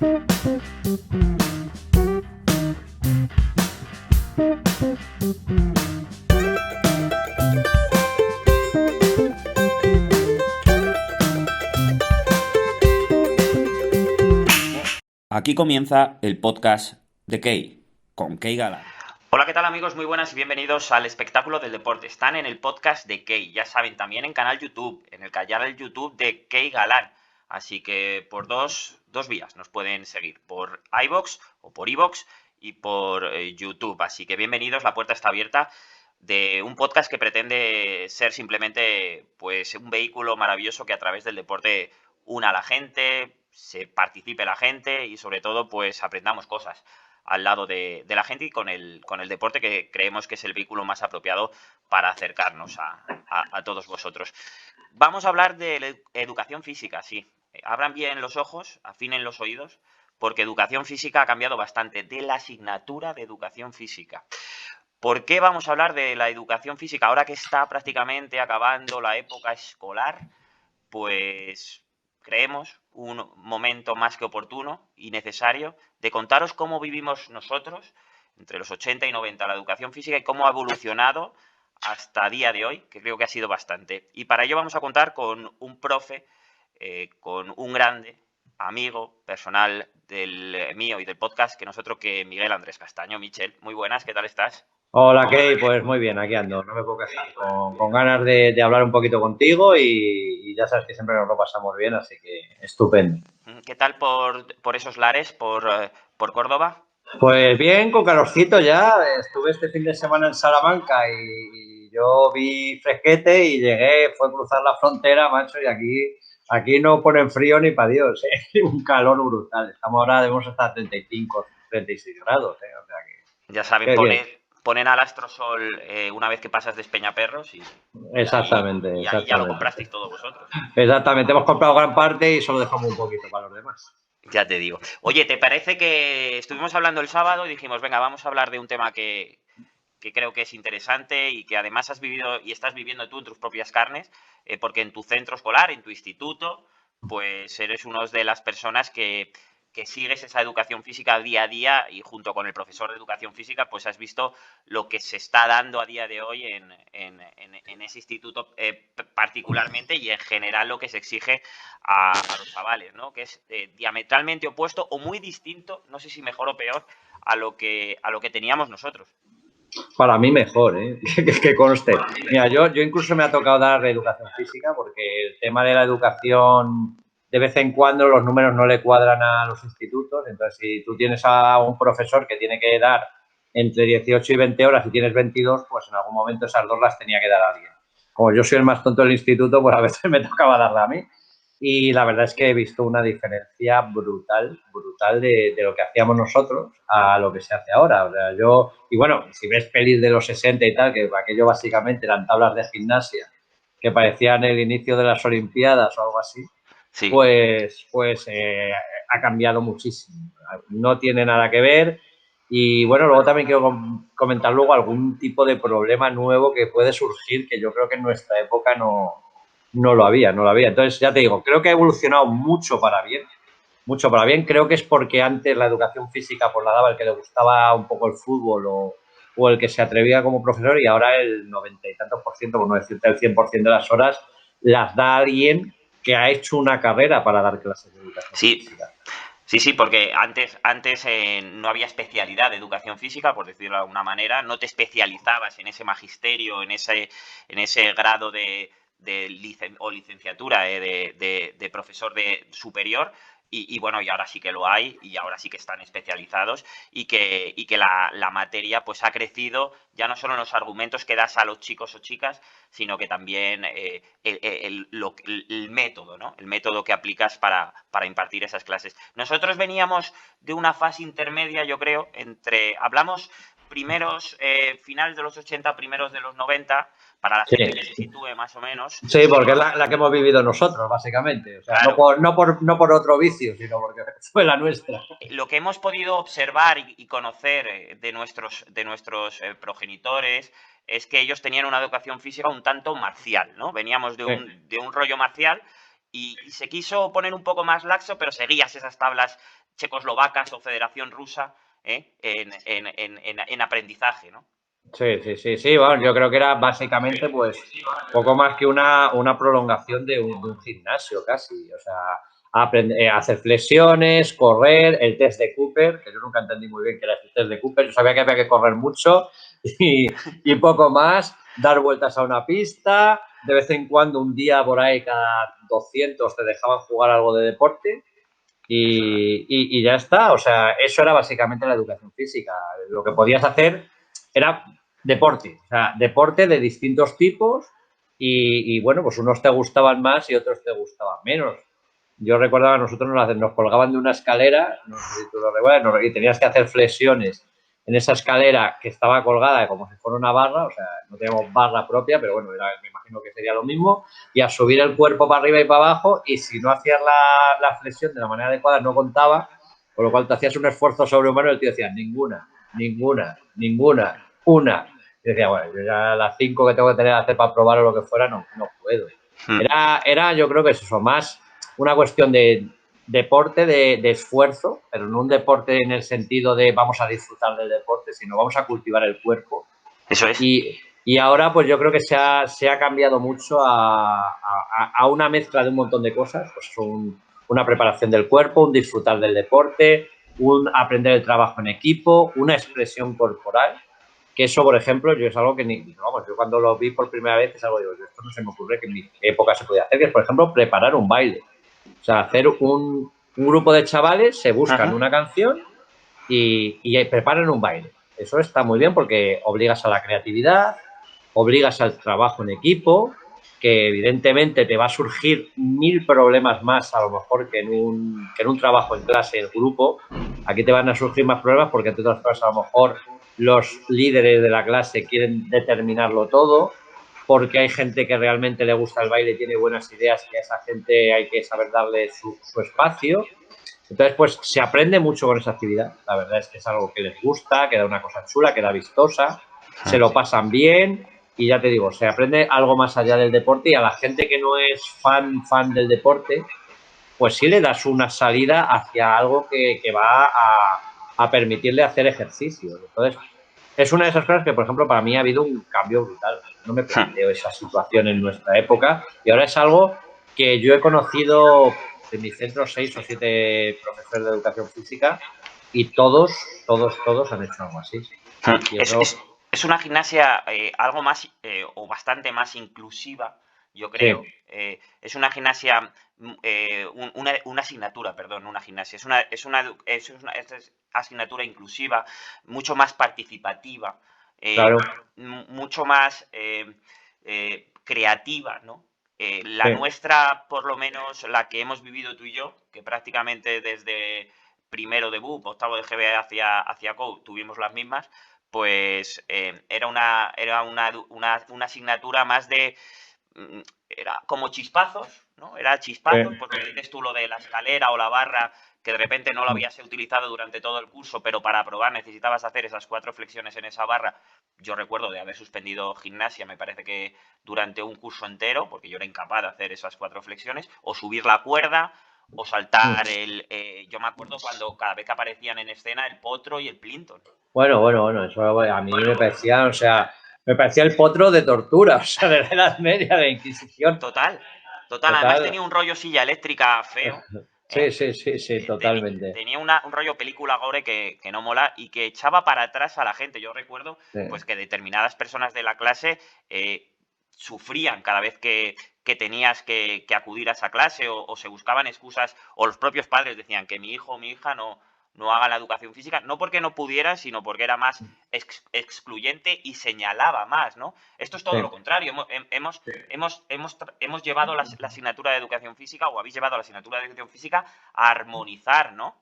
Aquí comienza el podcast de Key, con Key Galán. Hola, ¿qué tal amigos? Muy buenas y bienvenidos al espectáculo del deporte. Están en el podcast de Key, ya saben, también en canal YouTube, en el canal YouTube de Key Galán. Así que por dos vías nos pueden seguir, por iVoox o por iVoox y por YouTube. Así que bienvenidos, la puerta está abierta de un podcast que pretende ser simplemente pues un vehículo maravilloso que a través del deporte una a la gente, se participe la gente y sobre todo pues aprendamos cosas al lado de la gente y con el deporte, que creemos que es el vehículo más apropiado para acercarnos a todos vosotros. Vamos a hablar de la educación física, sí. Abran bien los ojos, afinen los oídos, porque educación física ha cambiado bastante, de la asignatura de educación física. ¿Por qué vamos a hablar de la educación física ahora que está prácticamente acabando la época escolar? Pues creemos un momento más que oportuno y necesario de contaros cómo vivimos nosotros entre los 80 y 90 la educación física y cómo ha evolucionado hasta día de hoy, que creo que ha sido bastante. Y para ello vamos a contar con un profe, con un grande amigo personal del mío y del podcast, que Miguel Andrés Castaño. Michel, muy buenas, ¿qué tal estás? Hola, Key, pues muy bien, aquí ando, no me puedo quejar, con ganas de hablar un poquito contigo y ya sabes que siempre nos lo pasamos bien, así que estupendo. ¿Qué tal por esos lares, por Córdoba? Pues bien, con calorcito ya, estuve este fin de semana en Salamanca y yo vi fresquete y llegué, fue cruzar la frontera, macho, y aquí no ponen frío ni para Dios, un calor brutal, estamos ahora, debemos estar a 35, 36 grados, o sea Ya saben, que bien. ponen al astrosol una vez que pasas de Espeñaperros Exactamente, y ahí ya lo exactamente. comprasteis todos vosotros. Exactamente, hemos comprado gran parte y solo dejamos un poquito para los demás. Ya te digo. Oye, ¿te parece que estuvimos hablando el sábado y dijimos, venga, vamos a hablar de un tema que creo que es interesante y que además has vivido y estás viviendo tú en tus propias carnes, porque en tu centro escolar, en tu instituto, pues eres una de las personas que sigues esa educación física día a día y junto con el profesor de educación física, pues has visto lo que se está dando a día de hoy en ese instituto particularmente y en general lo que se exige a los chavales, ¿no? Que es diametralmente opuesto o muy distinto, no sé si mejor o peor, a lo que teníamos nosotros. Para mí mejor, ¿eh? Que conste. Mira, yo incluso me ha tocado dar educación física porque el tema de la educación, de vez en cuando los números no le cuadran a los institutos. Entonces, si tú tienes a un profesor que tiene que dar entre 18 y 20 horas y tienes 22, pues en algún momento esas dos las tenía que dar alguien. Como yo soy el más tonto del instituto, pues a veces me tocaba darla a mí. Y la verdad es que he visto una diferencia brutal, brutal de lo que hacíamos nosotros a lo que se hace ahora. O sea, y bueno, si ves pelis de los 60 y tal, que aquello básicamente eran tablas de gimnasia que parecían el inicio de las Olimpiadas o algo así, Sí. pues ha cambiado muchísimo. No tiene nada que ver. Y bueno, luego también quiero comentar luego algún tipo de problema nuevo que puede surgir, que yo creo que en nuestra época no lo había, no lo había. Entonces, ya te digo, creo que ha evolucionado mucho para bien, mucho para bien. Creo que es porque antes la educación física pues la daba el que le gustaba un poco el fútbol o el que se atrevía como profesor y ahora el 90 y tantos por ciento, por no decirte el 100% de las horas, las da alguien que ha hecho una carrera para dar clases de educación Sí, física. sí, porque antes no había especialidad de educación física, por decirlo de alguna manera, no te especializabas en ese magisterio, en ese grado o licenciatura de profesor de superior. Y bueno, y ahora sí que lo hay, y ahora sí que están especializados, y que la materia pues ha crecido, ya no solo en los argumentos que das a los chicos o chicas, sino que también el método, ¿no? El método que aplicas para impartir esas clases. Nosotros veníamos de una fase intermedia, yo creo, hablamos finales de los 80, primeros de los 90, para la Sí. gente que se sitúe más o menos. Sí, porque es la que hemos vivido nosotros, básicamente. O sea, Claro. no por otro vicio, sino porque fue la nuestra. Lo que hemos podido observar y conocer de nuestros progenitores es que ellos tenían una educación física un tanto marcial, ¿no? Veníamos de un rollo marcial y se quiso poner un poco más laxo, pero seguías esas tablas checoslovacas o Federación Rusa en aprendizaje, ¿no? Sí, bueno, yo creo que era básicamente pues poco más que una prolongación de un gimnasio casi, o sea, aprender, hacer flexiones, correr, el test de Cooper, que yo nunca entendí muy bien qué era el test de Cooper, yo sabía que había que correr mucho y poco más, dar vueltas a una pista, de vez en cuando un día por ahí cada 200 te dejaban jugar algo de deporte y ya está, o sea, eso era básicamente la educación física, lo que podías hacer era deporte, o sea, deporte de distintos tipos bueno, pues unos te gustaban más y otros te gustaban menos. Yo recordaba, nosotros nos colgaban de una escalera, no sé si tú lo recuerdas, y tenías que hacer flexiones en esa escalera que estaba colgada como si fuera una barra, o sea, no tenemos barra propia, pero bueno, me imagino que sería lo mismo, y a subir el cuerpo para arriba y para abajo, y si no hacías la flexión de la manera adecuada no contaba, con lo cual te hacías un esfuerzo sobrehumano y el tío decía, ninguna, una. Y decía, bueno, yo ya las 5 que tengo que tener que hacer para probar o lo que fuera, no puedo. Yo creo que es eso, más una cuestión de deporte, de esfuerzo, pero no un deporte en el sentido de vamos a disfrutar del deporte, sino vamos a cultivar el cuerpo. Eso es. Y ahora, pues yo creo que se ha cambiado mucho a una mezcla de un montón de cosas, pues una preparación del cuerpo, un disfrutar del deporte, un aprender el trabajo en equipo, una expresión corporal, que eso, por ejemplo, yo es algo que yo cuando lo vi por primera vez es algo, digo, esto no se me ocurre que en mi época se podía hacer, que es, por ejemplo, preparar un baile. O sea, hacer un grupo de chavales, se buscan una canción y preparan un baile. Eso está muy bien porque obligas a la creatividad, obligas al trabajo en equipo, que evidentemente te va a surgir 1000 problemas más a lo mejor que en un trabajo en clase, en grupo. Aquí te van a surgir más problemas porque, entre otras cosas, a lo mejor los líderes de la clase quieren determinarlo todo, porque hay gente que realmente le gusta el baile y tiene buenas ideas y a esa gente hay que saber darle su espacio. Entonces, pues se aprende mucho con esa actividad. La verdad es que es algo que les gusta, que da una cosa chula, que da vistosa, se lo pasan bien y ya te digo, se aprende algo más allá del deporte y a la gente que no es fan del deporte, pues sí le das una salida hacia algo que va a permitirle hacer ejercicio. Entonces, es una de esas cosas que, por ejemplo, para mí ha habido un cambio brutal. No me planteo esa situación en nuestra época y ahora es algo que yo he conocido en mi centro 6 o 7 profesores de educación física y todos han hecho algo así. Y eso, Es una gimnasia algo más o bastante más inclusiva, yo creo. sí, Es una gimnasia, una asignatura, perdón, no una gimnasia. Es asignatura inclusiva, mucho más participativa, claro, mucho más creativa, ¿no? La sí, nuestra, por lo menos la que hemos vivido tú y yo, que prácticamente desde primero de BUP, octavo de GB hacia COU, tuvimos las mismas, pues era una asignatura más de, era como chispazos, ¿no? Era chispazos, sí, porque dices tú lo de la escalera o la barra, que de repente no lo habías utilizado durante todo el curso, pero para probar necesitabas hacer esas 4 flexiones en esa barra. Yo recuerdo de haber suspendido gimnasia, me parece que durante un curso entero, porque yo era incapaz de hacer esas 4 flexiones, o subir la cuerda, o saltar yo me acuerdo cuando cada vez que aparecían en escena el potro y el Plinton. Bueno, eso a mí me parecía, o sea, me parecía el potro de tortura, o sea, de la Edad Media, de Inquisición. Total, total. Además Total. tenía un rollo silla eléctrica feo, Sí, ¿eh? sí, totalmente. Tenía un rollo película gore que no mola y que echaba para atrás a la gente. Yo recuerdo Sí, pues que determinadas personas de la clase sufrían cada vez que tenías que acudir a esa clase o se buscaban excusas o los propios padres decían que mi hijo o mi hija no haga la educación física, no porque no pudiera, sino porque era más excluyente y señalaba más, ¿no? Esto es todo sí. lo contrario. Hemos llevado la asignatura de educación física o habéis llevado la asignatura de educación física a armonizar, ¿no?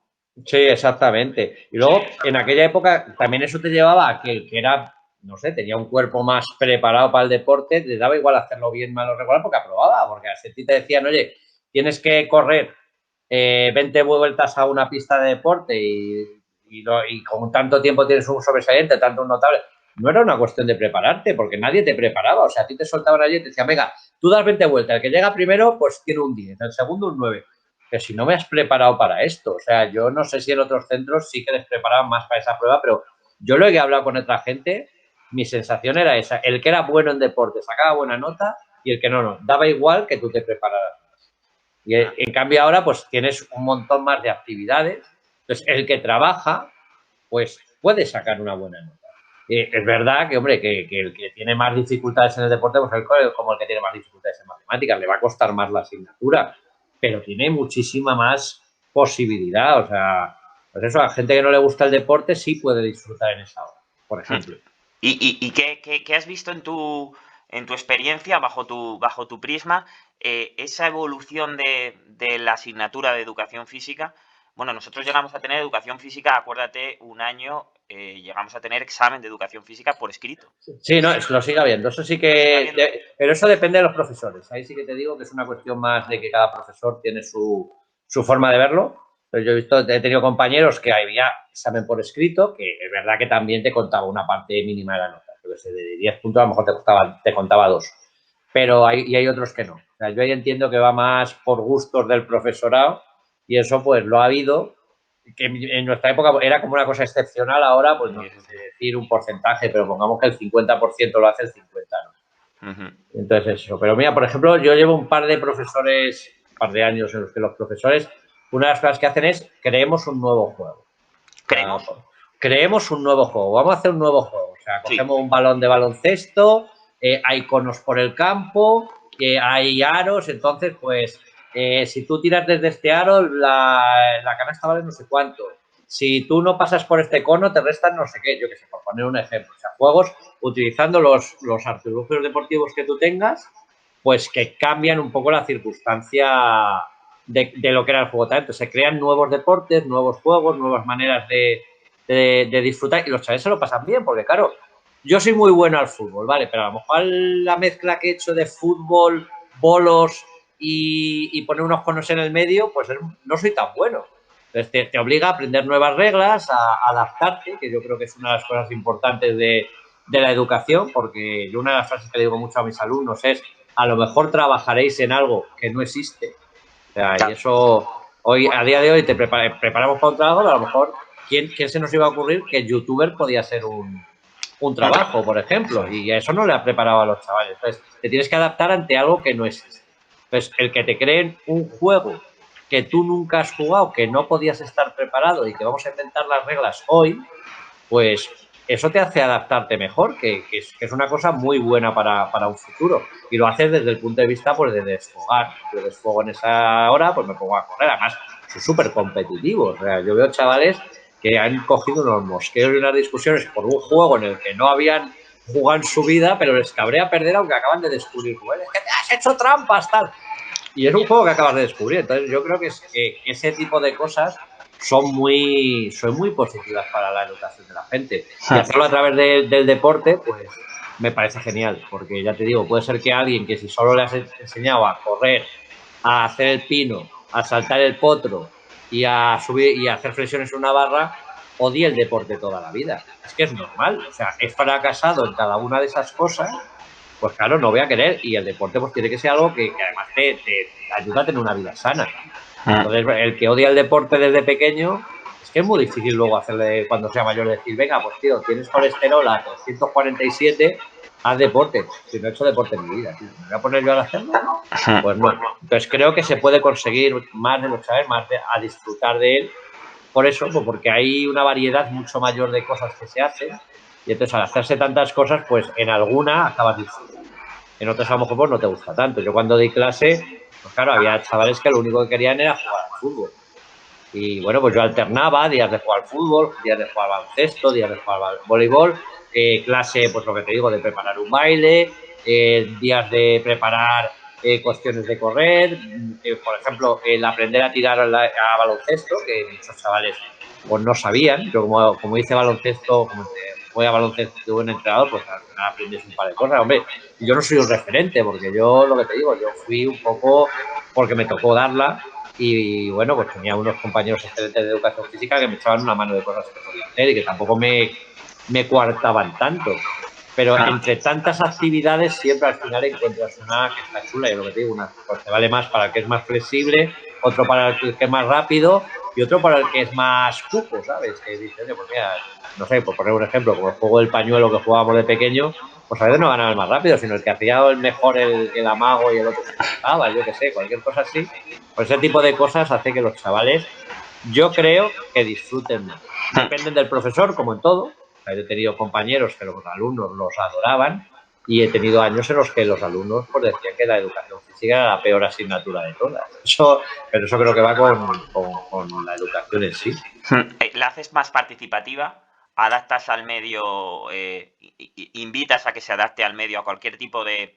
Sí, exactamente. Y luego, en aquella época, también eso te llevaba a que el que era, no sé, tenía un cuerpo más preparado para el deporte, le daba igual hacerlo bien, mal o regular, porque aprobaba, porque a ti te decían, oye, tienes que correr 20 vueltas a una pista de deporte y con tanto tiempo tienes un sobresaliente, tanto un notable. No era una cuestión de prepararte, porque nadie te preparaba. O sea, a ti te soltaban allí y te decían, venga, tú das 20 vueltas, el que llega primero pues tiene un 10, el segundo un 9. Pero si no me has preparado para esto, o sea, yo no sé si en otros centros sí que les preparaban más para esa prueba, pero yo lo que he hablado con otra gente, mi sensación era esa, el que era bueno en deporte sacaba buena nota y el que no, daba igual que tú te prepararas. Y en cambio ahora pues tienes un montón más de actividades, entonces el que trabaja pues puede sacar una buena nota. Es verdad que, hombre, que el que tiene más dificultades en el deporte, pues es como el que tiene más dificultades en matemáticas, le va a costar más la asignatura, pero tiene muchísima más posibilidad, o sea, pues eso, a la gente que no le gusta el deporte sí puede disfrutar en esa hora, por ejemplo. ¿Y qué has visto en tu experiencia, bajo tu prisma, esa evolución de la asignatura de educación física? Bueno, nosotros llegamos a tener educación física, acuérdate, un año llegamos a tener examen de educación física por escrito. Sí, no, lo sigue habiendo, eso sí que... Pero eso depende de los profesores, ahí sí que te digo que es una cuestión más de que cada profesor tiene su forma de verlo. Pero yo he tenido compañeros que había examen por escrito, que es verdad que también te contaba una parte mínima de la nota. De 10 puntos a lo mejor te contaba 2. Pero hay otros que no. O sea, yo ahí entiendo que va más por gustos del profesorado y eso pues lo ha habido, que en nuestra época era como una cosa excepcional, ahora pues no sé decir un porcentaje, pero pongamos que el 50% lo hace, el 50% no. Entonces eso. Pero mira, por ejemplo, yo llevo un par de años en los que los profesores, una de las cosas que hacen es creemos un nuevo juego. Creemos un nuevo juego, vamos a hacer un nuevo juego. O sea, cogemos un balón de baloncesto, hay conos por el campo, hay aros, entonces pues si tú tiras desde este aro, la canasta vale no sé cuánto. Si tú no pasas por este cono, te restan no sé qué, yo que sé, por poner un ejemplo. O sea, juegos utilizando los artilugios deportivos que tú tengas, pues que cambian un poco la circunstancia de lo que era el juego. Entonces se crean nuevos deportes, nuevos juegos, nuevas maneras de disfrutar y los chavales se lo pasan bien, porque claro, yo soy muy bueno al fútbol, ¿vale? Pero a lo mejor la mezcla que he hecho de fútbol, bolos y poner unos conos en el medio, pues no soy tan bueno. Entonces te obliga a aprender nuevas reglas, a adaptarte, que yo creo que es una de las cosas importantes de la educación, porque yo una de las frases que le digo mucho a mis alumnos es: a lo mejor trabajaréis en algo que no existe. O sea, y eso hoy, a día de hoy, te preparamos para un trabajo, pero a lo mejor, ¿quién se nos iba a ocurrir que el youtuber podía ser un trabajo, por ejemplo? Y eso no le ha preparado a los chavales. Entonces, te tienes que adaptar ante algo que no existe. Entonces, el que te creen un juego que tú nunca has jugado, que no podías estar preparado y que vamos a inventar las reglas hoy, pues eso te hace adaptarte mejor, que es una cosa muy buena para un futuro. Y lo haces desde el punto de vista pues de desfogar. Yo desfogo en esa hora, pues me pongo a correr. Además, soy súper competitivo. O sea, yo veo chavales que han cogido unos mosqueos y unas discusiones por un juego en el que no habían jugado en su vida, pero les cabrea perder aunque acaban de descubrir. Bueno, es que te has hecho trampas, tal. Y es un juego que acabas de descubrir. Entonces yo creo que ese tipo de cosas son muy positivas para la educación de la gente. Y hacerlo a través del deporte, pues me parece genial, porque ya te digo, puede ser que alguien que si solo le has enseñado a correr, a hacer el pino, a saltar el potro y a subir y a hacer flexiones en una barra, odie el deporte toda la vida. Es que es normal, o sea, es fracasado en cada una de esas cosas, pues claro, no voy a querer, y el deporte pues tiene que ser algo que además te ayuda a tener una vida sana. Entonces, el que odia el deporte desde pequeño, es que es muy difícil luego hacerle, cuando sea mayor, decir: venga, pues tío, tienes colesterol a 347, haz deporte. Si no he hecho deporte en mi vida, tío, ¿me voy a poner yo a hacerlo? Pues no. Entonces creo que se puede conseguir más de lo que sabes, más a disfrutar de él. Por eso, pues porque hay una variedad mucho mayor de cosas que se hacen, y entonces al hacerse tantas cosas, pues en alguna acabas disfrutando. En otras a lo mejor pues, no te gusta tanto. Yo cuando di clase, pues claro, había chavales que lo único que querían era jugar al fútbol. Y bueno, pues yo alternaba días de jugar al fútbol, días de jugar al baloncesto, días de jugar al voleibol, clase, pues lo que te digo, de preparar un baile, días de preparar cuestiones de correr, por ejemplo, el aprender a tirar a baloncesto, que muchos chavales pues no sabían. Yo como hice baloncesto, como voy a baloncesto de buen entrenador, pues al final aprendes un par de cosas. Hombre, yo no soy un referente, porque yo lo que te digo, yo fui un poco porque me tocó darla. Y bueno, pues tenía unos compañeros excelentes de educación física que me echaban una mano de cosas que podía hacer y que tampoco me coartaban tanto. pero entre tantas actividades siempre al final encuentras una que está chula, y lo que te digo, una pues te vale más para el que es más flexible, otro para el que es más rápido y otro para el que es más cuco, ¿sabes? Que dice, oye, pues mira, no sé, por poner un ejemplo, como el juego del pañuelo que jugábamos de pequeño, pues a veces no ganaba el más rápido, sino el que hacía el mejor el amago y el otro se cortaba, yo qué sé, cualquier cosa así. Pues ese tipo de cosas hace que los chavales, yo creo que disfruten más. Dependen del profesor, como en todo. O sea, yo he tenido compañeros que los alumnos los adoraban y he tenido años en los que los alumnos pues, decían que la educación física era la peor asignatura de todas. Pero eso creo que va con la educación en sí. La haces más participativa, adaptas al medio, invitas a que se adapte al medio, a cualquier tipo de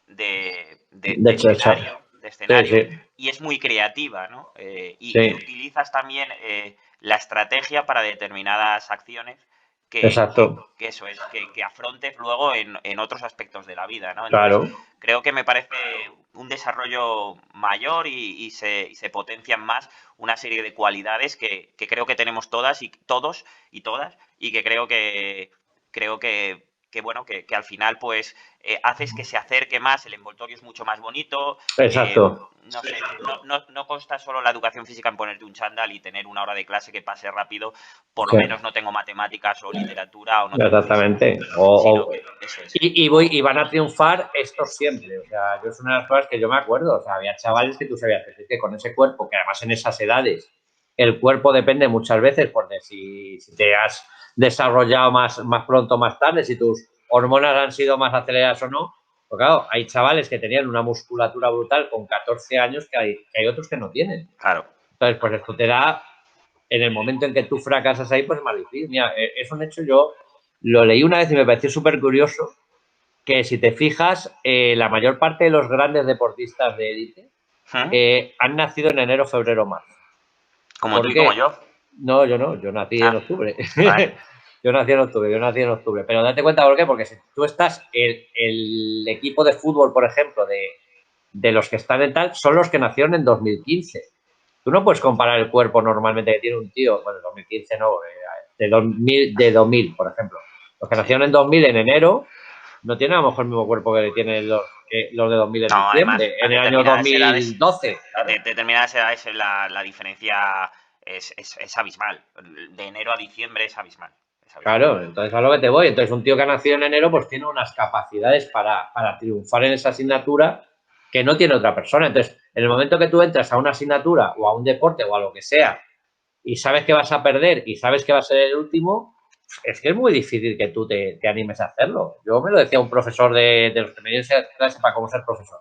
De hecho, escenario, sí, sí, y es muy creativa, ¿no? Y sí, utilizas también la estrategia para determinadas acciones exacto, que eso es, que afrontes luego en otros aspectos de la vida, ¿no? Entonces, claro, creo que me parece un desarrollo mayor y se potencian más una serie de cualidades que creo que tenemos todas y todos y todas, y que creo que bueno, que al final pues haces que se acerque más, el envoltorio es mucho más bonito, exacto. no sé, no consta solo la educación física en ponerte un chándal y tener una hora de clase que pase rápido, por lo Sí, menos no tengo matemáticas o literatura o no tengo física, exactamente. sino que eso es. Y van a triunfar estos siempre. O sea, yo es una de las cosas que yo me acuerdo. O sea, había chavales que tú sabías que con ese cuerpo, que además en esas edades, el cuerpo depende muchas veces pues, de si te has desarrollado más pronto o más tarde, si tus hormonas han sido más aceleradas o no. Pues claro, hay chavales que tenían una musculatura brutal con 14 años que hay otros que no tienen. Claro. Entonces, pues esto te da, en el momento en que tú fracasas ahí, pues es más difícil. Mira, es un hecho, yo lo leí una vez y me pareció súper curioso, que si te fijas, la mayor parte de los grandes deportistas de élite ¿Mm? han nacido en enero, febrero, marzo. Como tú ¿Por y como qué? yo. No, yo no, yo nací en Ah, octubre. vale. Yo nací en octubre. Pero date cuenta por qué, porque si tú estás, el equipo de fútbol, por ejemplo, de los que están en tal, son los que nacieron en 2015. Tú no puedes comparar el cuerpo normalmente que tiene un tío, bueno, 2015 no, de 2000, por ejemplo. Los que Sí. nacieron en 2000 en enero no tienen a lo mejor el mismo cuerpo que tienen los de 2000 en No, además, diciembre, en el año 2012. Claro. determinadas edades la diferencia es abismal. De enero a diciembre es abismal. Es abismal. Claro, entonces a lo que te voy. Entonces, un tío que ha nacido en enero, pues tiene unas capacidades para triunfar en esa asignatura que no tiene otra persona. Entonces, en el momento que tú entras a una asignatura o a un deporte o a lo que sea y sabes que vas a perder y sabes que va a ser el último, es que es muy difícil que tú te animes a hacerlo. Yo me lo decía un profesor de los que me dio esa clase para cómo ser profesor.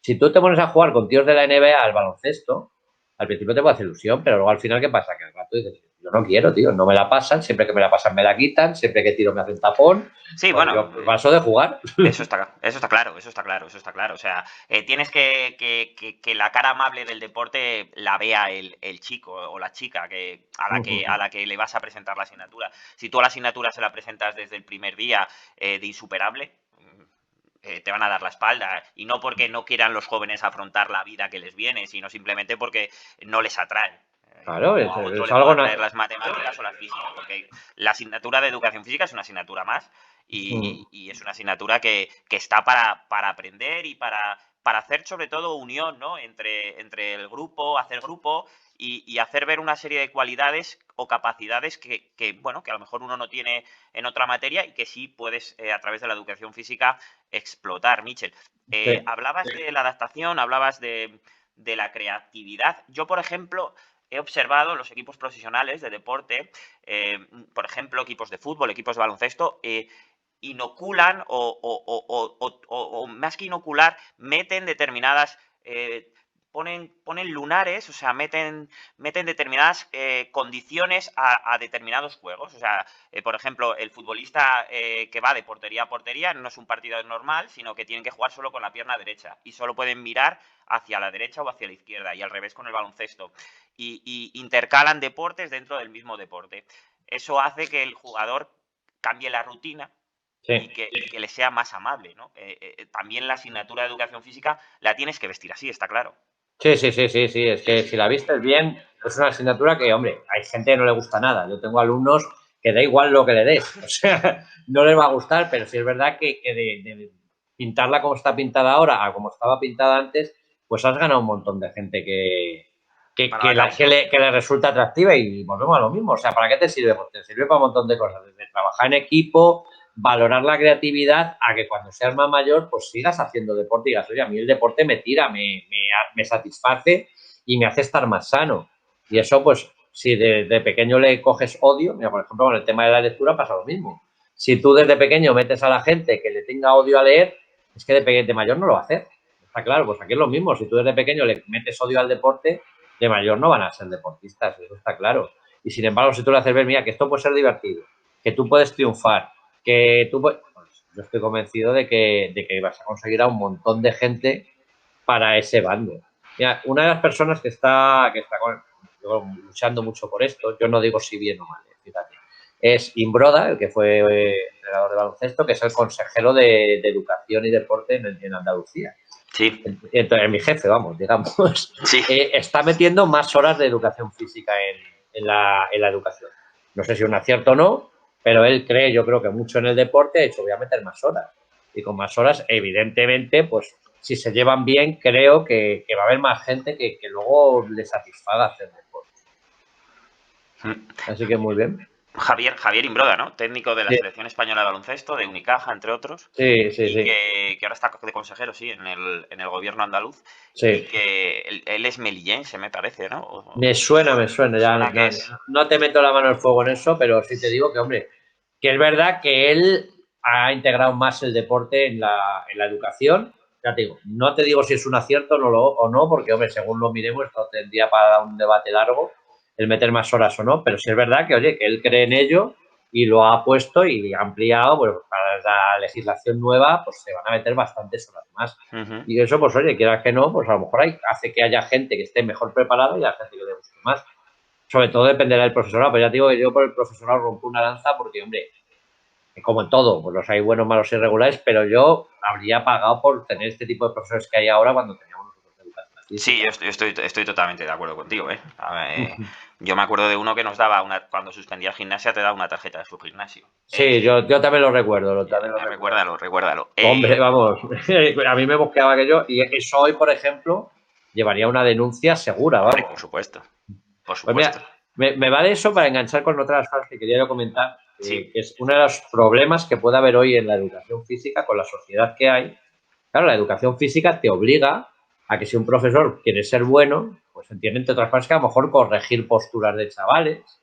Si tú te pones a jugar con tíos de la NBA al baloncesto, al principio te puede hacer ilusión, pero luego al final, ¿qué pasa? Que al rato dices, yo no quiero, tío, no me la pasan, siempre que me la pasan me la quitan, siempre que tiro me hacen tapón, Sí, pues bueno, yo paso de jugar. eso está claro, eso está claro, eso está claro. O sea, tienes que la cara amable del deporte la vea el chico o la chica a la que le vas a presentar la asignatura. Si tú a la asignatura se la presentas desde el primer día de insuperable, te van a dar la espalda. Y no porque no quieran los jóvenes afrontar la vida que les viene, sino simplemente porque no les atrae. Claro, Como a otro es le algo... puedan traer las matemáticas o las físicas, porque la asignatura de educación física es una asignatura más y es una asignatura que está para aprender y para hacer sobre todo unión, ¿no? Entre el grupo, hacer grupo y hacer ver una serie de cualidades o capacidades bueno, que a lo mejor uno no tiene en otra materia y que sí puedes, a través de la educación física, explotar. Michel, Sí, hablabas de la adaptación, hablabas de la creatividad. Yo, por ejemplo, he observado los equipos profesionales de deporte, por ejemplo, equipos de fútbol, equipos de baloncesto, inoculan o más que inocular, meten determinadas, ponen lunares, o sea, meten determinadas condiciones a determinados juegos. O sea, por ejemplo, el futbolista que va de portería a portería no es un partido normal, sino que tienen que jugar solo con la pierna derecha y solo pueden mirar hacia la derecha o hacia la izquierda, y al revés con el baloncesto. Y intercalan deportes dentro del mismo deporte. Eso hace que el jugador cambie la rutina y sí. que le sea más amable, ¿no? También la asignatura de educación física la tienes que vestir así, está claro. Sí, sí, sí, sí, sí. Es que si la vistes bien, es una asignatura que, hombre, hay gente que no le gusta nada. Yo tengo alumnos que da igual lo que le des. O sea, no les va a gustar, pero sí es verdad que de pintarla como está pintada ahora a como estaba pintada antes, pues has ganado un montón de gente que le resulta atractiva y volvemos a lo mismo. O sea, ¿para qué te sirve? Pues te sirve para un montón de cosas, desde trabajar en equipo, valorar la creatividad, a que cuando seas más mayor, pues sigas haciendo deporte y digas, oye, a mí el deporte me tira, me satisface y me hace estar más sano. Y eso, pues, si desde pequeño le coges odio, mira, por ejemplo, con el tema de la lectura pasa lo mismo. Si tú desde pequeño metes a la gente que le tenga odio a leer, es que de mayor no lo va a hacer. Está claro, pues aquí es lo mismo. Si tú desde pequeño le metes odio al deporte, de mayor no van a ser deportistas, eso está claro. Y sin embargo, si tú le haces ver, mira, que esto puede ser divertido, que tú puedes triunfar, que tú puedes... Pues yo estoy convencido de que vas a conseguir a un montón de gente para ese bando. Mira, una de las personas que está luchando mucho por esto, yo no digo si bien o mal, fíjate, es Imbroda, el que fue entrenador de baloncesto, que es el consejero de educación y deporte en Andalucía. Sí. Entonces, mi jefe, vamos, digamos, sí. Está metiendo más horas de educación física en la educación. No sé si es un acierto o no, pero él cree, yo creo que mucho en el deporte, de hecho, voy a meter más horas. Y con más horas, evidentemente, pues si se llevan bien, creo que va a haber más gente que luego le satisfaga hacer deporte. Así que muy bien. Javier Imbroda, ¿no? Técnico de la Sí. Selección Española de Baloncesto, de Unicaja, entre otros. Sí, sí, y sí. que ahora está de consejero, sí, en el gobierno andaluz. Sí. Y que él es melillense, me parece, ¿no? Me suena. Ya, no te meto la mano al fuego en eso, pero sí te digo que, hombre, que es verdad que él ha integrado más el deporte en la educación. Ya te digo, no te digo si es un acierto o no, porque, hombre, según lo miremos, esto tendría para un debate largo el meter más horas o no, pero sí es verdad que, oye, que él cree en ello y lo ha puesto y ha ampliado, pues para la legislación nueva, pues se van a meter bastantes horas más. Y eso, pues oye, quieras que no, pues a lo mejor hace que haya gente que esté mejor preparada y haya gente que le guste más. Sobre todo dependerá del profesorado, pero ya te digo que yo por el profesorado rompo una lanza porque, hombre, como en todo, pues los hay buenos, malos y irregulares, pero yo habría pagado por tener este tipo de profesores que hay ahora cuando teníamos nosotros educación física. Sí, yo estoy totalmente de acuerdo contigo, ¿eh? Yo me acuerdo de uno que nos daba cuando suspendía gimnasia, te daba una tarjeta de su gimnasio. Sí, yo también lo recuerdo. Recuérdalo. Hombre, vamos, a mí me mosqueaba que yo, y eso hoy, por ejemplo, llevaría una denuncia segura, vamos. Por supuesto. Pues mira, me vale eso para enganchar con otras cosas que quería yo comentar, Sí. que es uno de los problemas que puede haber hoy en la educación física con la sociedad que hay. Claro, la educación física te obliga a que si un profesor quiere ser bueno, pues entiende, entre otras cosas, que a lo mejor corregir posturas de chavales,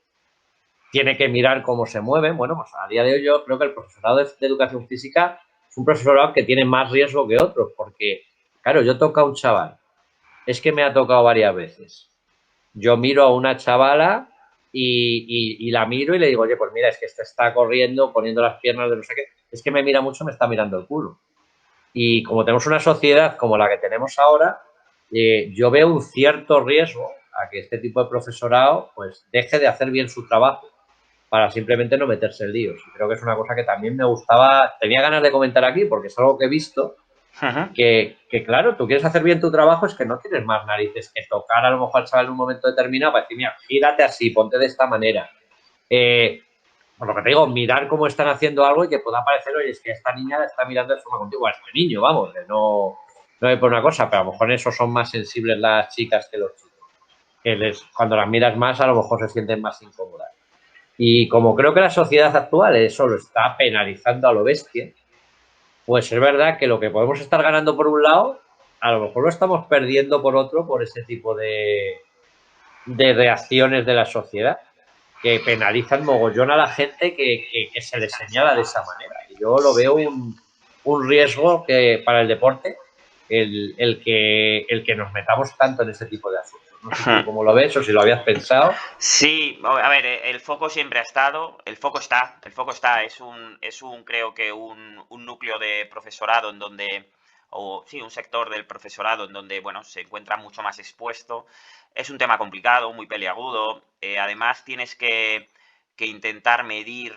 tiene que mirar cómo se mueven. Bueno, pues a día de hoy yo creo que el profesorado de educación física es un profesorado que tiene más riesgo que otros, porque, claro, yo toco a un chaval, es que me ha tocado varias veces. Yo miro a una chavala y la miro y le digo, oye, pues mira, es que esta está corriendo, poniendo las piernas de no sé qué, es que me mira mucho, me está mirando el culo. Y como tenemos una sociedad como la que tenemos ahora, yo veo un cierto riesgo a que este tipo de profesorado pues deje de hacer bien su trabajo para simplemente no meterse en líos. Y creo que es una cosa que también me gustaba, tenía ganas de comentar aquí porque es algo que he visto, que claro, tú quieres hacer bien tu trabajo, es que no tienes más narices que tocar a lo mejor al chaval en un momento determinado para decir, mira, gírate así, ponte de esta manera. Por lo que te digo, mirar cómo están haciendo algo y que pueda parecer, oye, es que esta niña la está mirando de forma contigo, a este niño, vamos, que no es por una cosa, pero a lo mejor en eso son más sensibles las chicas que los chicos. Cuando las miras más, a lo mejor se sienten más incómodas. Y como creo que la sociedad actual eso lo está penalizando a lo bestia, pues es verdad que lo que podemos estar ganando por un lado, a lo mejor lo estamos perdiendo por otro por ese tipo de reacciones de la sociedad que penalizan mogollón a la gente que se les señala de esa manera. Y yo lo veo un riesgo que para el deporte el que nos metamos tanto en ese tipo de asuntos. No sé tú cómo lo ves o si lo habías pensado. Sí, a ver, el foco siempre ha estado, el foco está, es un creo que un núcleo de profesorado en donde, o sí, un sector del profesorado en donde, bueno, se encuentra mucho más expuesto. Es un tema complicado, muy peliagudo. Además, tienes que intentar medir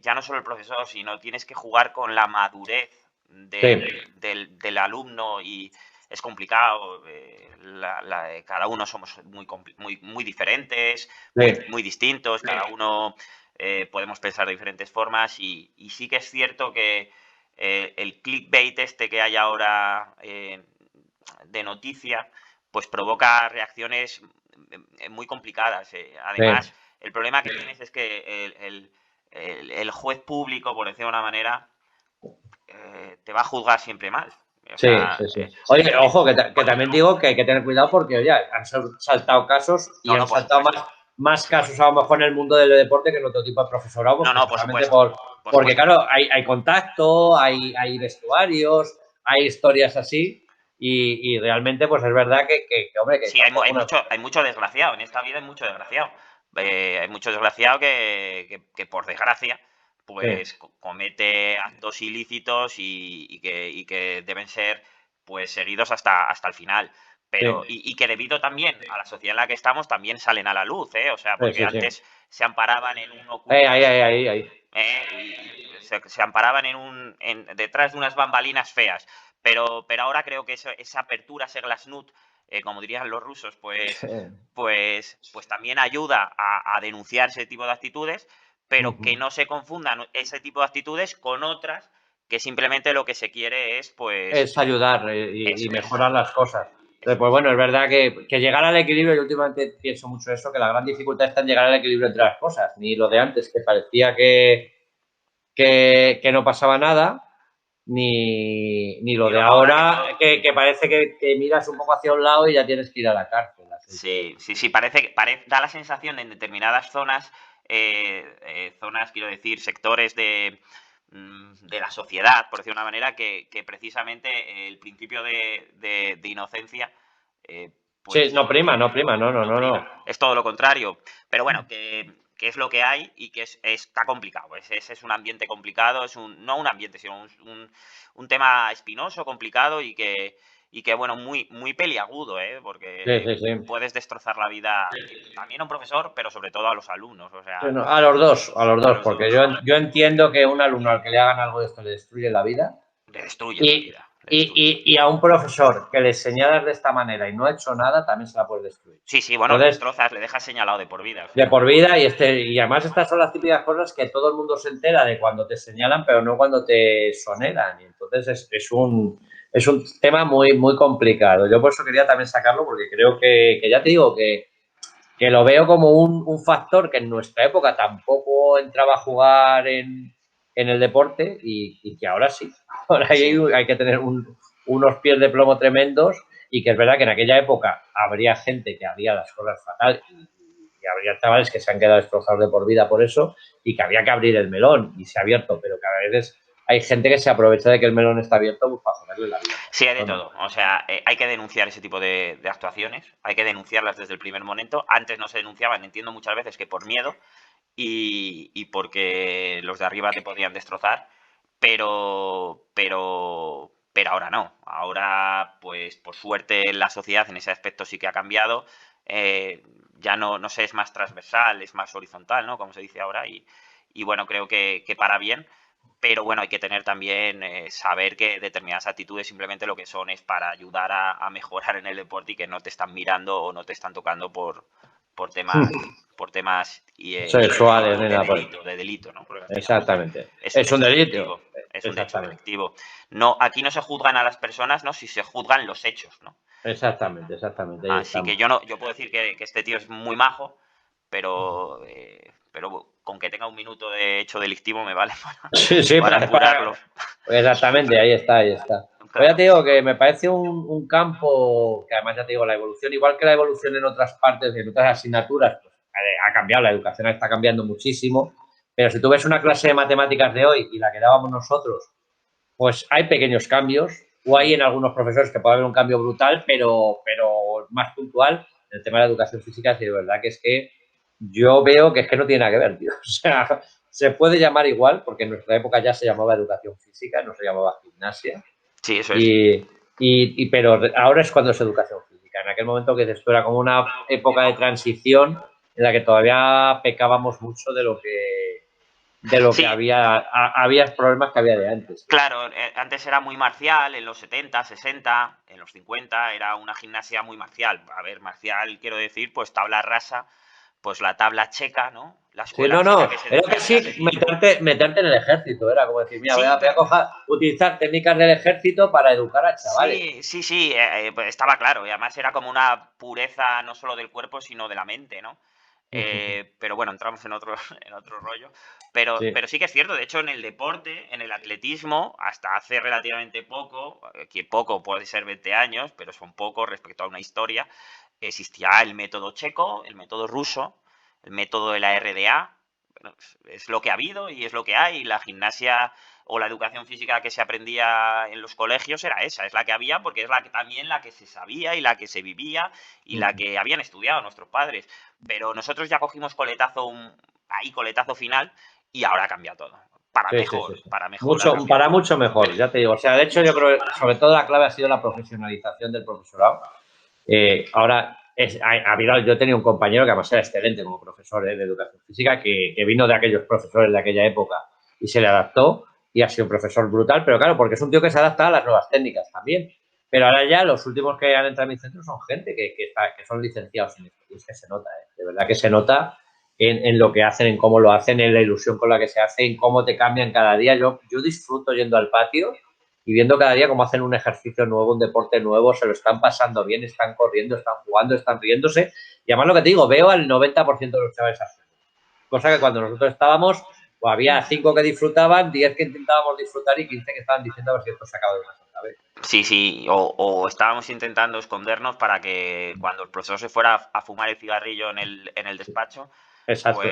ya no solo el profesor, sino tienes que jugar con la madurez del alumno y es complicado. Cada uno somos muy diferentes, muy distintos, cada uno podemos pensar de diferentes formas y sí que es cierto que el clickbait este que hay ahora de noticia, pues provoca reacciones muy complicadas. Además, Sí, el problema que tienes es que el juez público, por decirlo de una manera, te va a juzgar siempre mal. O sí, sea, sí, sí. Oye, ojo, que también digo que hay que tener cuidado porque, oye, han saltado casos y no, han no, por saltado supuesto. más casos a lo mejor en el mundo del deporte que en otro tipo de profesorado, pues No, no, por precisamente supuesto. Por porque, supuesto. claro, hay contacto, hay vestuarios, hay historias así y realmente, pues es verdad hombre, que Sí, tampoco una... hay mucho desgraciado. En esta vida hay mucho desgraciado. Hay mucho desgraciado que por desgracia, Sí, pues comete actos ilícitos y que deben ser pues seguidos hasta el final. Pero, sí, y que debido también a la sociedad en la que estamos, también salen a la luz, ¿eh? O sea, sí, porque sí, sí. antes se amparaban en un Ahí. ocultismo, y se amparaban detrás de unas bambalinas feas. Pero ahora creo que esa apertura, ese glasnost, como dirían los rusos, Sí. pues también ayuda a denunciar ese tipo de actitudes, pero que Ujú. no se confundan ese tipo de actitudes con otras que simplemente lo que se quiere es, pues, Es ayudar y eso es, mejorar las cosas. Entonces, eso pues es. bueno, es verdad que llegar al equilibrio, yo últimamente pienso mucho eso, que la gran dificultad está en llegar al equilibrio entre las cosas. Ni lo de antes, que parecía que no pasaba nada, ni lo Y de lo de ahora que ahora, todo. que parece que miras un poco hacia un lado y ya tienes que ir a la cárcel. Así que, Sí, sí, sí, da la sensación en determinadas zonas, zonas, quiero decir, sectores de la sociedad, por decir una manera, que precisamente el principio de inocencia, eh, sí, pues no prima, no prima, no no. prima. Es todo lo contrario. Pero bueno, que es lo que hay y que está complicado. Es un ambiente complicado, no un ambiente, sino un tema espinoso, complicado y que bueno, muy peliagudo, ¿eh? Sí, Porque sí, sí. puedes destrozar la vida también a un profesor, pero sobre todo a los alumnos. O Sí, sea, no, a los a dos, los porque dos. yo entiendo que un alumno al que le hagan algo de esto le destruye la vida. Le destruyes la Y, vida, le destruyes. y a un profesor que le señalas de esta manera y no ha hecho nada, también se la puedes destruir. Sí, sí, bueno, le Entonces, destrozas, le dejas señalado de por vida. O de sea, por vida, y además estas son las típicas cosas que todo el mundo se entera de cuando te señalan, pero no cuando te soneran. Y entonces es un tema muy complicado. Yo por eso quería también sacarlo, porque creo que ya te digo que lo veo como un factor que en nuestra época tampoco entraba a jugar en el deporte y que ahora sí. Ahora sí. hay que tener unos pies de plomo tremendos y que es verdad que en aquella época habría gente que haría las cosas fatal y habría chavales que se han quedado destrozados de por vida por eso y que había que abrir el melón y se ha abierto, pero que a veces hay gente que se aprovecha de que el melón está abierto pues, para joderle la vida a Sí, otra hay de persona. todo. O sea, hay que denunciar ese tipo de actuaciones, hay que denunciarlas desde el primer momento. Antes no se denunciaban, entiendo muchas veces que por miedo y porque los de arriba te podían destrozar, pero ahora no. Ahora, pues por suerte, la sociedad en ese aspecto sí que ha cambiado. Ya no sé, es más transversal, es más horizontal, ¿no? Como se dice ahora, y bueno, creo que para bien. Pero bueno, hay que tener también, saber que determinadas actitudes simplemente lo que son es para ayudar a mejorar en el deporte y que no te están mirando o no te están tocando por temas, por temas Sexuales ni nada por el... de delito, ¿no? Porque al final Exactamente. es un Es un hecho delito. delictivo, es un hecho Exactamente. delictivo. No, aquí no se juzgan a las personas, ¿no? Si se juzgan los hechos, ¿no? Exactamente, ahí Así que estamos. yo puedo decir que este tío es muy majo, pero con que tenga un minuto de hecho delictivo me vale Sí, sí, para empurarlo. exactamente, ahí está. Pues ya Claro. te digo que me parece un campo que además ya te digo, la evolución, igual que la evolución en otras partes, en otras asignaturas, pues ha cambiado, la educación está cambiando muchísimo, pero si tú ves una clase de matemáticas de hoy y la que dábamos nosotros, pues hay pequeños cambios, o hay en algunos profesores que puede haber un cambio brutal, pero más puntual. En el tema de la educación física, sí, de verdad que es que yo veo que es que no tiene nada que ver, tío. O sea, se puede llamar igual, porque en nuestra época ya se llamaba educación física, no se llamaba gimnasia, Sí, eso es. pero ahora es cuando es educación física. En aquel momento que esto era como una época de transición en la que todavía pecábamos mucho de lo que Sí, había problemas que había de antes. claro, antes era muy marcial, en los 70, 60, en los 50 era una gimnasia muy marcial. A ver, marcial quiero decir, pues tabla rasa, pues la tabla checa, ¿no? la Sí, escuela no, en la no, que se era decía que casi meterte en el ejército, era como decir, mira, voy sí, a, voy a utilizar técnicas del ejército para educar a chavales. sí, sí, sí, pues estaba claro, y además era como una pureza no solo del cuerpo, sino de la mente, ¿no? Pero bueno, entramos en otro, en otro rollo. Sí, Pero sí que es cierto, de hecho, en el deporte, en el atletismo, hasta hace relativamente poco, que poco puede ser 20 años, pero son pocos respecto a una historia, existía el método checo, el método ruso, el método de la RDA. Bueno, es lo que ha habido y es lo que hay. La gimnasia o la educación física que se aprendía en los colegios era esa, es la que había porque es la que también la que se sabía y la que se vivía y la que habían estudiado nuestros padres. Pero nosotros ya cogimos coletazo, ahí coletazo final y ahora cambia todo. sí, sí, sí, sí. Para mejor ha Mucho, cambiado. para mucho mejor, ya te digo. O sea, de hecho, yo creo que sobre todo la clave ha sido la profesionalización del profesorado. Ahora, yo he tenido un compañero que además era excelente como profesor de educación física, que vino de aquellos profesores de aquella época y se le adaptó y ha sido un profesor brutal, pero claro, porque es un tío que se adapta a las nuevas técnicas también. Pero ahora ya los últimos que han entrado en mi centro son gente que son licenciados en esto. Y es que se nota, de verdad que se nota en lo que hacen, en cómo lo hacen, en la ilusión con la que se hace, en cómo te cambian cada día. Yo disfruto yendo al patio y viendo cada día cómo hacen un ejercicio nuevo, un deporte nuevo, se lo están pasando bien, están corriendo, están jugando, están riéndose. Y además lo que te digo, veo al 90% de los chavales haciendo. Cosa que cuando nosotros estábamos, pues había 5 que disfrutaban, 10 que intentábamos disfrutar y 15 que estaban diciendo a ver si esto se acaba de una sola vez. Sí, sí, o estábamos intentando escondernos para que cuando el profesor se fuera a fumar el cigarrillo en el despacho, Exacto.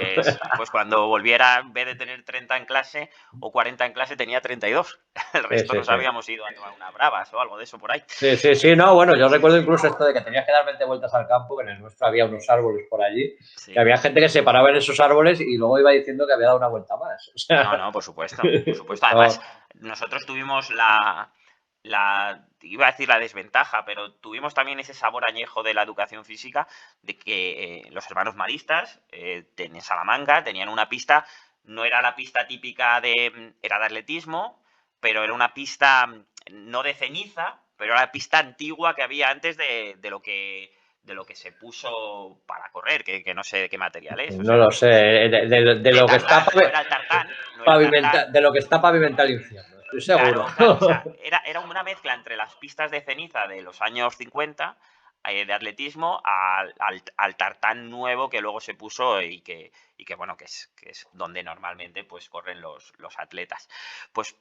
pues cuando volviera, en vez de tener 30 en clase o 40 en clase, tenía 32. El Sí, resto sí, nos sí. habíamos ido a tomar unas bravas o algo de eso por ahí. Sí, sí, sí, no, bueno, yo recuerdo incluso esto de que tenías que dar 20 vueltas al campo, que en el nuestro había unos árboles por allí, y Sí. había gente que se paraba en esos árboles y luego iba diciendo que había dado una vuelta más. O No, sea, no, por supuesto, por supuesto. no, Además, nosotros tuvimos iba a decir la desventaja, pero tuvimos también ese sabor añejo de la educación física, de que los hermanos maristas en Salamanca tenían una pista, no era la pista típica era de atletismo, pero era una pista no de ceniza, pero era la pista antigua que había antes de lo que se puso para correr, que no sé de qué material es, o no sea, lo sé, de de lo que está tartán, no era el tartán, no era el tartán. de lo que está pavimentado el infierno, estoy seguro. Claro, claro, o sea, era una mezcla entre las pistas de ceniza de los años 50 de atletismo al tartán nuevo que luego se puso y que bueno, que es donde normalmente pues corren los atletas. Pues,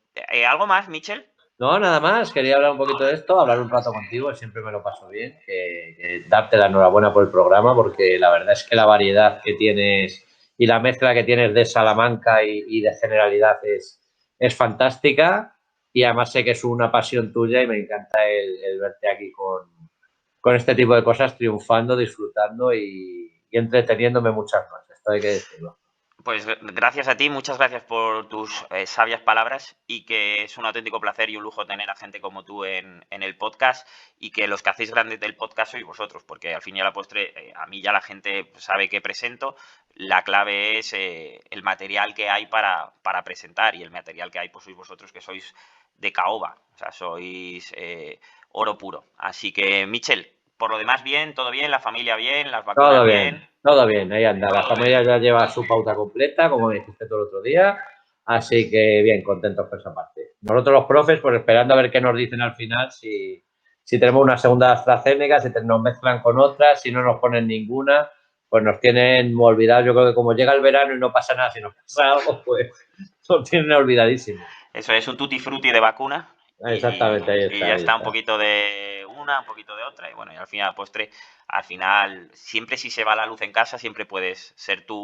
¿algo más, Michel? No, nada más, quería hablar un poquito de esto, hablar un rato contigo, siempre me lo paso bien, que darte la enhorabuena por el programa, porque la verdad es que la variedad que tienes y la mezcla que tienes de Salamanca y de generalidad es fantástica y además sé que es una pasión tuya y me encanta el verte aquí con este tipo de cosas, triunfando, disfrutando y entreteniéndome muchas más, esto hay que decirlo. Pues gracias a ti, muchas gracias por tus sabias palabras y que es un auténtico placer y un lujo tener a gente como tú en el podcast y que los que hacéis grandes del podcast sois vosotros, porque al fin y a la postre a mí ya la gente sabe que presento, la clave es el material que hay para presentar y el material que hay pues sois vosotros que sois de caoba, o sea, sois oro puro. Así que Michel, por lo demás bien, la familia bien, las vacunas bien. Todo bien, ahí anda. La familia ya lleva su pauta completa, como me dijiste todo el otro día, así que bien, contentos por esa parte. Nosotros los profes, pues esperando a ver qué nos dicen al final, si tenemos una segunda AstraZeneca, si nos mezclan con otras, si no nos ponen ninguna, pues nos tienen olvidados. Yo creo que como llega el verano y no pasa nada, si nos pasa algo, pues nos tienen olvidadísimos. Eso es un tutti frutti de vacuna Exactamente, ahí y está, ya ahí está un está. poquito de una, un poquito de otra y bueno, y al final postre, al final, siempre si se va la luz en casa, siempre puedes ser tú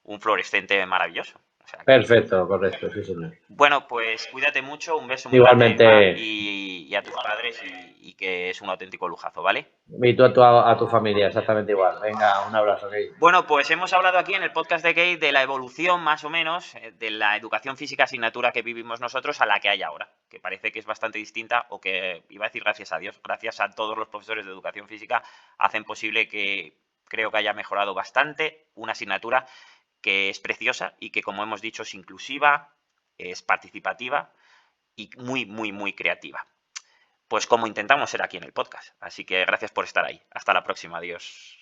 un fluorescente maravilloso. O sea que, Perfecto, correcto, sí, señor. bueno, pues cuídate mucho, un beso muy grande, Emma, Igualmente, y a tus padres y que es un auténtico lujazo, ¿vale? y tú a tu familia, exactamente igual. Venga, un abrazo, ok. Bueno, pues hemos hablado aquí en el podcast de Kate de la evolución, más o menos, de la educación física asignatura que vivimos nosotros a la que hay ahora, que parece que es bastante distinta, o que, iba a decir gracias a Dios, gracias a todos los profesores de educación física, hacen posible que creo que haya mejorado bastante una asignatura que es preciosa y que, como hemos dicho, es inclusiva, es participativa y muy, muy, muy creativa. Pues como intentamos ser aquí en el podcast. Así que gracias por estar ahí. Hasta la próxima. Adiós.